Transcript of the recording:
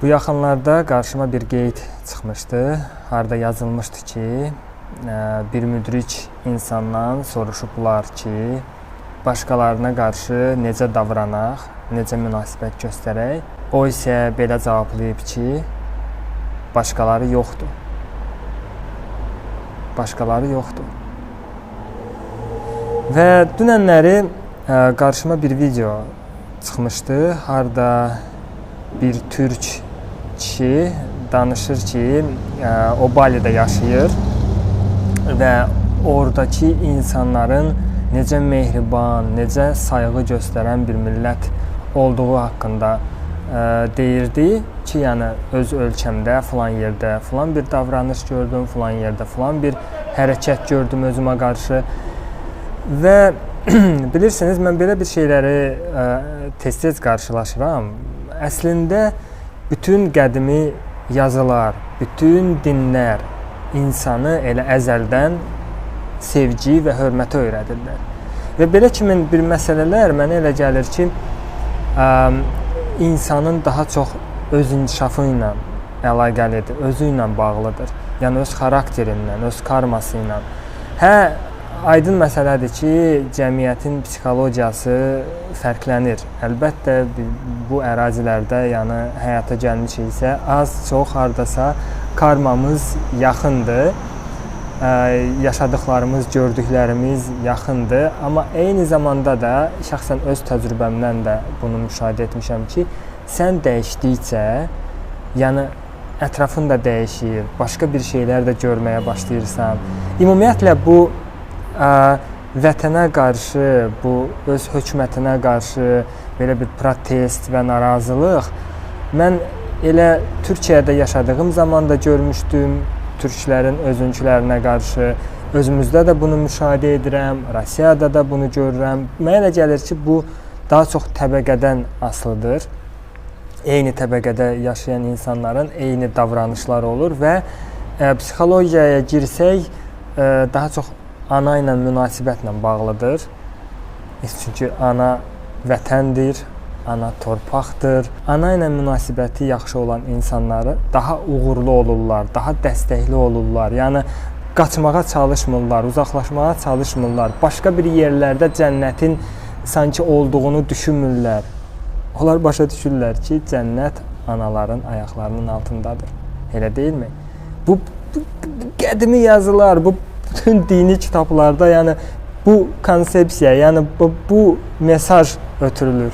Bu yaxınlarda qarşıma bir qeyd çıxmışdı. Harda yazılmışdı ki, bir müdrik insandan soruşublar ki, başqalarına qarşı necə davranaq, necə münasibət göstərək. O isə belə cavablayıb ki, başqaları yoxdur. Başqaları yoxdur. Və dünənləri qarşıma bir video çıxmışdı. Harda bir türk kişi danışır ki, o Balidə yaşayır və oradakı insanların necə mehriban, necə sayğı göstərən bir millət olduğu haqqında deyirdi ki, yəni öz ölkəmdə, filan yerdə, filan bir davranış gördüm, filan yerdə, filan bir hərəkət gördüm özümə qarşı. Və bilirsiniz, mən belə bir şeyləri tez-tez qarşılaşıram. Əslində, bütün qədimi yazılar, bütün dinlər insanı elə əzəldən sevgi və hörmətə öyrədirlər. Və belə kimi bir məsələlər mənə elə gəlir ki, insanın daha çox öz inkişafı ilə əlaqəlidir, özü ilə bağlıdır. Yəni öz xarakterindən, öz karması ilə. Aydın məsələdir ki, cəmiyyətin psixologiyası fərqlənir. Əlbəttə, bu ərazilərdə yəni həyata gəlmişiksə, az-çox hardasa karmamız yaxındır. Yaşadıqlarımız, gördüklərimiz yaxındır. Amma eyni zamanda da şəxsən öz təcrübəmdən də bunu müşahidə etmişəm ki, sən dəyişdikcə, yəni ətrafın da dəyişir, başqa bir şeylər də görməyə başlayırsan. Ümumiyyətlə bu vətənə qarşı, bu öz hökumətinə qarşı belə bir protest və narazılıq mən elə Türkiyədə yaşadığım zaman da görmüşdüm, türklərin özünkülərinə qarşı. Özümüzdə də bunu müşahidə edirəm, Rusiyada da bunu görürəm. Mənə elə gəlir ki, bu daha çox təbəqədən asılıdır. Eyni təbəqədə yaşayan insanların eyni davranışları olur və psixologiyaya girsək, daha çox ana ilə münasibətlə bağlıdır. Çünki ana vətəndir, ana torpaqdır. Ana ilə münasibəti yaxşı olan insanları daha uğurlu olurlar, daha dəstəkli olurlar. Yəni qaçmağa çalışmırlar, uzaqlaşmağa çalışmırlar. Başqa bir yerlərdə cənnətin sanki olduğunu düşünmürlər. Onlar başa düşürlər ki, cənnət anaların ayaqlarının altındadır. Elə deyilmi? Bu qədimi yazılar, bu bütün dini kitablarda yəni bu konsepsiya, yəni bu mesaj ötürülür.